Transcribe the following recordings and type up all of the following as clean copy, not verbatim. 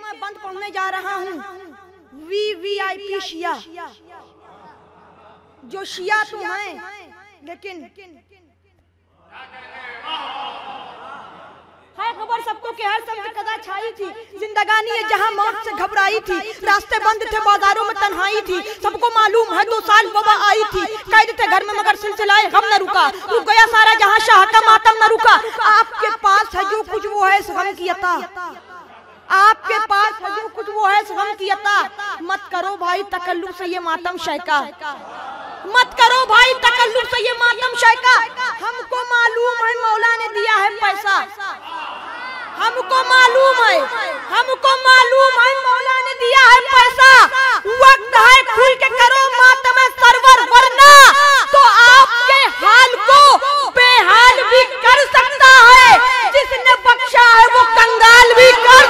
मैं बंद पढ़ने जा रहा हूँ। VVIP शिया, जो शिया तो हैं लेकिन है खबर सबको कि हर समय कदा छाई थी जिंदगानी है जहां मौत से घबराई थी। रास्ते बंद थे, बाजारों में तन्हाई थी, सबको मालूम है 2 साल वबा आई थी। कैद थे घर में मगर सिलसिलाए गम न रुका, रुक गया सारा जहां शाह का मातम न रुका। आपके पास है जो कुछ वो है इस गम की अता, आपके पास है जो कुछ वो है इस गम की अता। मत करो भाई तकल्लुफ से ये मातम शैका, मत करो भाई तकल्लुफ से ये मातम शैका। हमको मालूम है मौला ने दिया है पैसा, हमको मालूम है, हमको मालूम है मौला ने दिया है पैसा। वक्त है खुल के करो मातम सरवर, वरना तो आपके हाल को बेहाल भी कर सकता है। जिसने बख्शा है वो कंगाल भी कर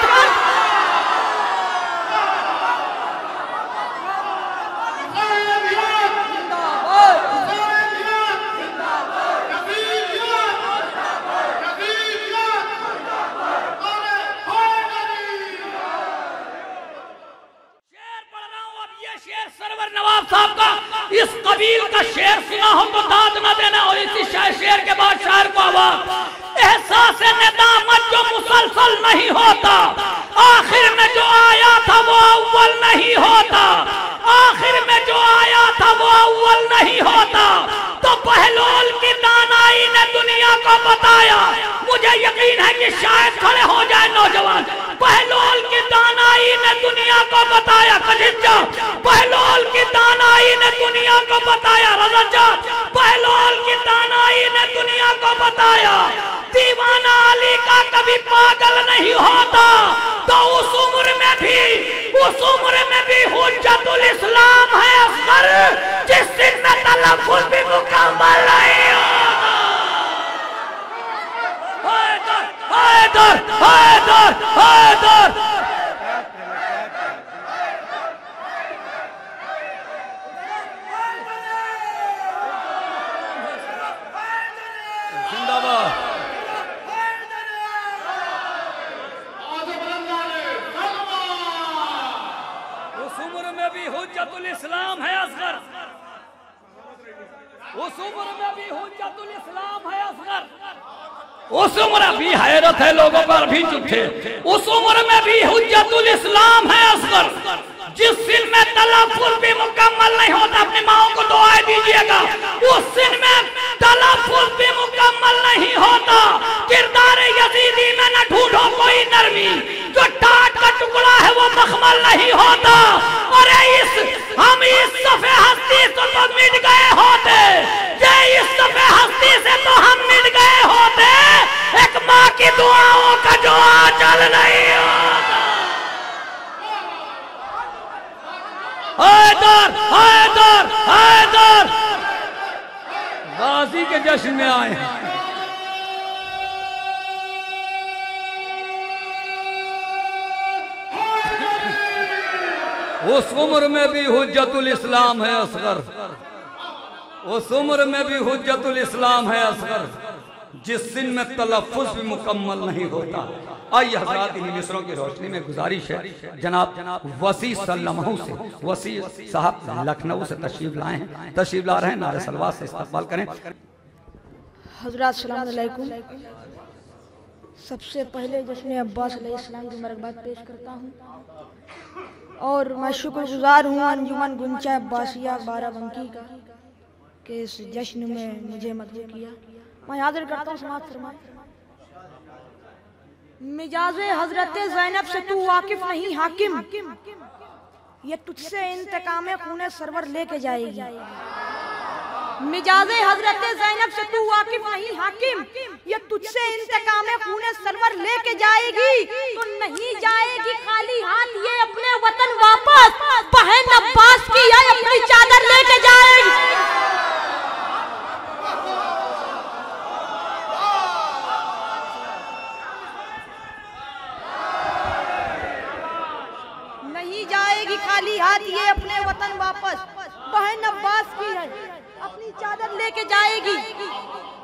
इस कबील का शेर सुना हो तो दाद न देना। और इसी शेर के बाद शायर को आवाज एहसास नेदामत जो मुसलसल नहीं होता, आखिर में जो आया था वो अव्वल नहीं होता, आखिर में जो आया था वो अव्वल नहीं होता। तो बहलोल की दानाई ने दुनिया को बताया, मुझे यकीन है कि शायद खड़े हो जाए नौजवान। बहलोल की दानाई ने दुनिया को बताया, खदीजा बहलोल की दानाई ने दुनिया को बताया, रज़ा बहलोल की दानाई ने दुनिया को बताया। दीवाना अली का कभी पागल नहीं होता। तो उस उम्र में भी हुज्जतुल इस्लाम है असगर, जिस दिन में तलफ़्फ़ुज़ भी मुकम्मल नहीं होता। हैदर हैदर हैदर जिंदाबाद। उस उम्र में भी हुज्जतुल इस्लाम है असगर, उस उम्र में भी हुज्जतुल इस्लाम है असगर। उस उम्र भी हैरत है लोगों पर भी चुपे, उस उम्र में भी हुज्जतुल इस्लाम है असगर, जिस सिन में तलफ़्फ़ुज़ भी मुकम्मल नहीं होता। अपनी माओ को दुआएं दीजिएगा, उस सिन में तलफ़्फ़ुज़ भी मुकम्मल नहीं होता। किरदार यज़ीदी में न ढूंढो कोई नरमी, जो टाट का टुकड़ा है वो मखमल नहीं होता। और हम इस सफ़े हस्ती से तो मिट गए होते, ये इस सफ़े हस्ती से तो हम मिट गए होते। एक माँ की दुआओं का जो आंचल नहीं होता। हैदर हैदर हैदर गाजी के जश्न में आए हैं। उस उम्र में भी हुज्जतुल इस्लाम है असगर, उस उम्र में भी हुज्जतुल इस्लाम है असगर, जिस सिन में तलफ़्फ़ुज़ भी मुकम्मल नहीं होता। आइए हज़रात, इन मिसरों की रोशनी में गुजारिश है जनाब वसी सल्लमहू से, वसी साहब लखनऊ से तशरीफ लाए हैं, तशरीफ ला रहे हैं, नारे सलवात से इस्तक़बाल करें। हज़रात अस्सलाम अलैकुम। सबसे पहले जश्न अब्बास अलैहिस्सलाम की मुबारकबाद पेश करता हूँ और मैं शुक्रगुजार हूँ अंजुमन गुंचा अब्बासिया बाराबंकी का कि इस जश्न में मुझे मदद किया। मैं हाजिर करता हूँ समाअत फरमाएं। मिजाज़े हजरत ज़ैनब से तू वाकिफ नहीं हाकिम, ये तुझसे इंतकाम खूने सरवर लेके जाएगी। मिजाज़े हजरत ज़ैनब से तू वाकिफ नहीं हाकिम, ये तुझसे इंतकाम खूने सरवर लेके जाएगी। तो नहीं जाएगी खाली हाथ ये अपने वतन वापस, बहन अब्बास की ये अपनी चादर लेके जाएगी। खाली हाथ ये अपने वतन वापस, बहन अब्बास की है अपनी चादर लेके जाएगी।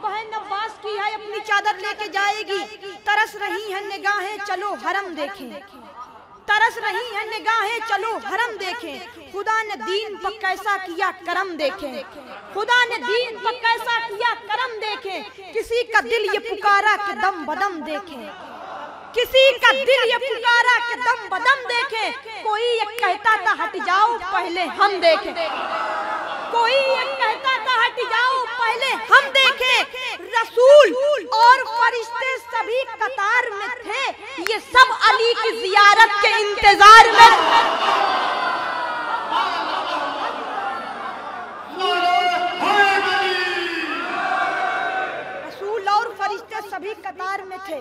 बहन अब्बास की है अपनी चादर लेके जाएगी। तरस रही है निगाहें चलो हरम देखें, तरस रही है निगाहें, चलो हरम देखें। खुदा ने दीन पर कैसा किया करम देखें, खुदा ने दीन पर कैसा किया करम देखें। किसी का दिल ये पुकारा कि दम बदम देखें, किसी का दिल ये पुकारा कि दम बदम देखें। कोई ये कहता था हट जाओ पहले हम देखें, कोई ये कहता था हट जाओ पहले हम देखें। रसूल और फरिश्ते सभी कतार में थे, ये सब अली की जियारत के इंतजार में। रसूल और फरिश्ते सभी कतार में थे,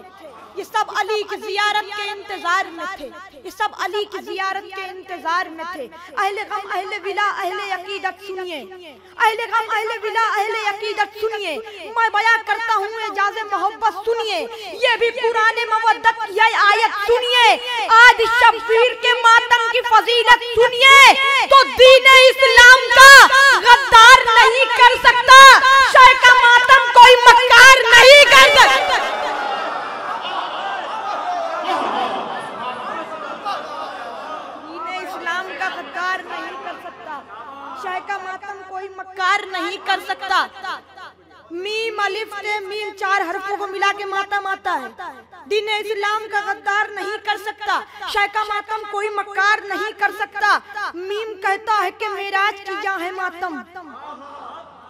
ये सब अली की जियारत के इंतजार में थे, ये सब अली की जियारत के इंतजार में थे। अहले गम अहले विला अहले अकीदत सुनिए, अहले गम अहले विला अहले अकीदत सुनिए। मैं बयां करता हूँ एजाज़े मोहब्बत सुनिए, ये भी पुराने मवद्दत की आयत सुनिए। आज शब्बीर के मातम की फजीलत सुनिए, तो दीन इस्लाम का गद्दार नहीं कर सकता, शाह का मातम कोई मक्कार नहीं कर सकता। शाह का मातम कोई मक्कार नहीं कर सकता। मीम अलिफ ते मीम 4 हरफों को मिला के मातम आता है। दीन इस्लाम का गद्दार नहीं कर सकता, शाह का मातम कोई मक्कार नहीं कर सकता। मीम कहता है कि मेराज की जहाँ है मातम,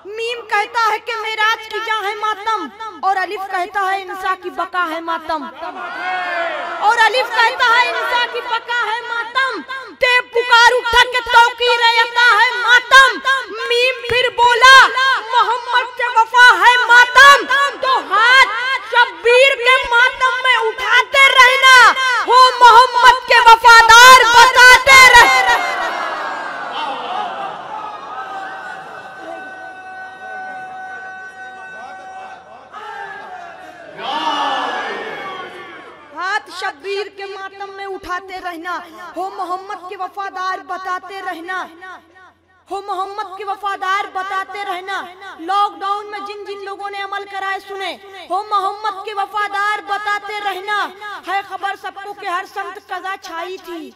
मीम कहता है कि मेराज की जहाँ है मातम, और अलिफ कहता है इंसा की बका है मातम, और अलिफ कहता है इंसा की बका है मातम। ते पुकार उठा के तौकीर रहता है मातम, मीम फिर बोला मोहम्मद से वफा है मातम। तो हाथ शब्बीर के मातम में उठाते रहना, हो मोहम्मद के वफादार बताते रहना। शब्बीर के मातम में उठाते रहना, हो मोहम्मद के वफादार बताते रहना, हो मोहम्मद के वफादार बताते रहना। लॉकडाउन में जिन जिन लोगों ने अमल कराए सुने, हो मोहम्मद के वफादार बताते रहना। है खबर सबको के हर संत कज़ा छाई थी,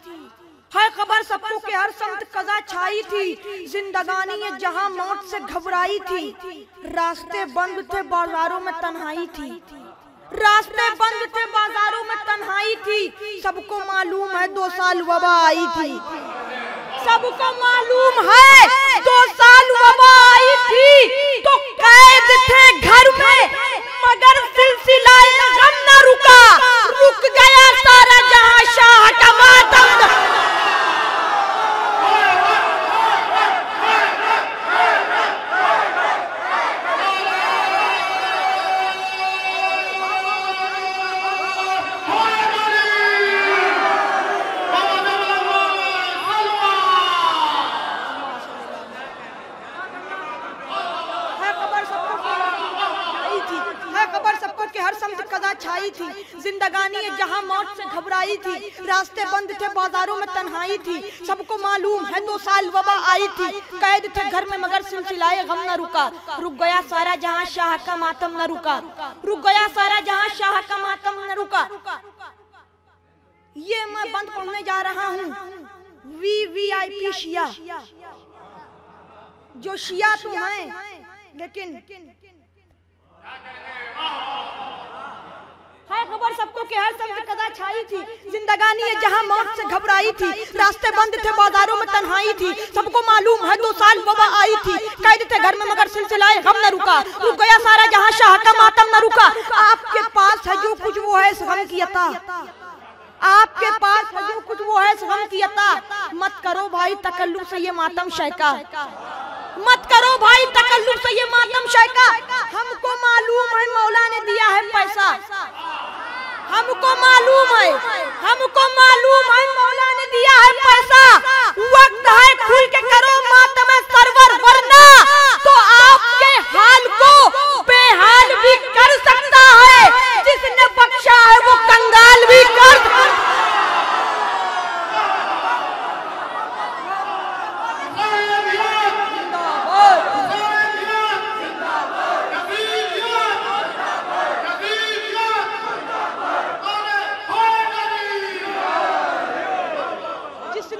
है खबर सबको के हर संत कज़ा छाई थी। जिंदगानी ये जहां मौत से घबराई थी, रास्ते बंद थे बाजारों में तन्हाई थी, रास्ते बंद थे बाजारों में तन्हाई थी। सबको मालूम है 2 साल वबा आई थी, सबको मालूम है 2 साल वबा आई थी। तो कैद थे घर में मगर सिलसिलाए गम न रुका, रुक गया सारा जहां शाह का मातम। छाई थी जिंदगानी जहां मौत से घबराई थी, रास्ते बंद थे बाजारों में तन्हाई थी। सबको मालूम है 2 साल वबा आई थी, कैद थे घर में मगर सिलसिलाए गम न रुका। रुक गया सारा जहां शाह का मातम न रुका, रुक गया सारा जहां शाह का मातम न रुका। ये मैं बंद पढ़ने जा रहा हूँ VVIP शिया, जो शिया तो हैं लेकिन है खबर सबको कि हर संत कज़ा छाई थी। जिंदगानी ये जहां मौत से घबराई थी, रास्ते बंद थे बाजारों में तन्हाई थी। सबको मालूम है 2 साल वबा आई थी, कैद थे घर में मगर सिलसिलाए गम न रुका। रुक गया सारा जहां शाह का मातम न रुका। आपके पास है जो कुछ वो है गम की अता, आपके पास है जो कुछ वो है गम की अता। मत करो भाई तकल्लुफ से ये मातम शैका, मत करो भाई तकल्लुफ से ये मातम शैका। हमको मालूम है मौला ने दिया है पैसा, हमको मालूम है, हमको मालूम है मौला ने दिया है पैसा। वक्त है खुल के करो मातम सरवर, वरना तो आपके हाल को बेहाल भी कर सकता है, जिसने बख्शा है वो कंगाल भी कर सकता है।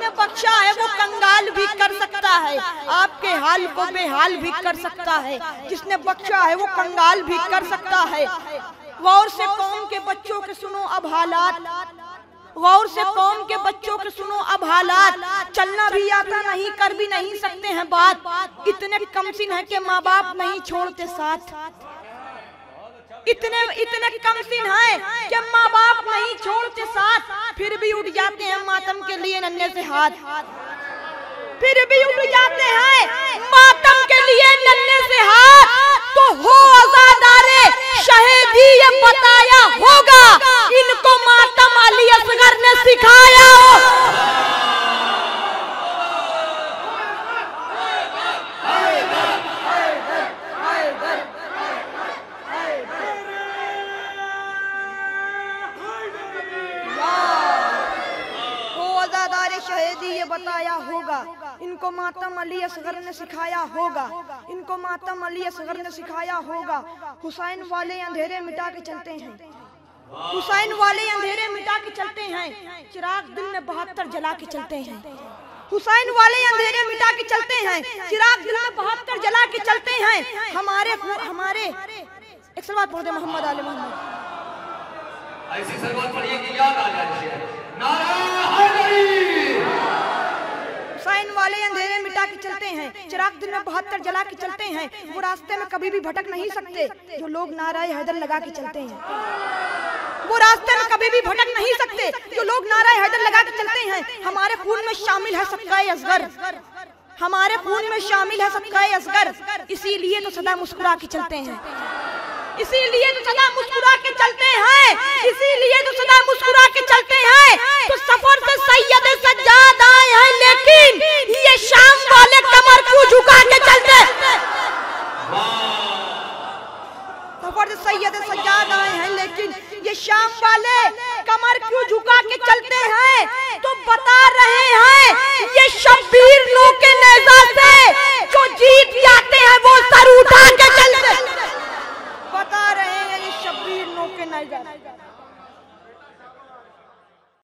जिसने बख्शा है वो कंगाल भी कर सकता है, आपके हाल को बेहाल भी कर सकता है। जिसने बख्शा है वो कंगाल भी कर सकता है। गौर से कौम के बच्चों के सुनो अब हालात, गौर से कौम के बच्चों के सुनो अब हालात। चलना भी आता नहीं, कर भी नहीं सकते हैं बात। इतने कमसिन है कि माँ बाप नहीं छोड़ते साथ। इतने कमसिन है कि माँ बाप नहीं छोड़ते साथ, फिर भी उठ जाते हैं मातम के लिए नन्हे से हाथ। फिर भी उठ जाते हैं मातम के लिए नन्हे से हाथ। तो हो आज़ादारे शहीदी ये बताया होगा, इनको मातम अली असगर ने सिखाया हो। शहीदी ये बताया होगा, इनको मातम अली असगर ने सिखाया होगा, इनको मातम अली असगर ने सिखाया होगा। हुसैन वाले अंधेरे मिटा के चलते हैं, हुसैन वाले अंधेरे मिटा के चलते हैं, चिराग दिल में 72 जला के चलते हैं। हुसैन वाले अंधेरे मिटा के चलते हैं, चिराग दिल में 72 जला के चलते हैं। हमारे एक सलवात पढ़ दे मोहम्मद आले मोहम्मद। ऐसी सलवात पढ़िए कि याद आ जाए नारा हैदरी। हुसैन वाले अंधेरे मिटा के चलते हैं, चिराग दिल में 72 जला के चलते हैं। वो रास्ते में कभी भी भटक नहीं सकते जो लोग नाराए हैदर लगा के चलते हैं। वो रास्ते में कभी भी भटक नहीं सकते जो लोग नाराए हैदर लगा के चलते हैं। हमारे खून में शामिल है सबकाए असगर, हमारे खून में शामिल है सबकाए असगर। इसीलिए तो सदा मुस्कुरा के चलते हैं, इसीलिए तो सदा मुस्कुरा के चलते हैं, इसीलिए तो सदा मुस्कुरा के चलते हैं। तो सफर से सैयद सज्जाद आए हैं, लेकिन ये शाम वाले कमर क्यों झुका के चलते? सफर से सैयद सज्जाद आए हैं, लेकिन ये शाम वाले कमर क्यों झुका के चलते हैं? तो बता रहे हैं ये शब्बीर नो के नेज़ा से जो जीत जाते हैं वो सर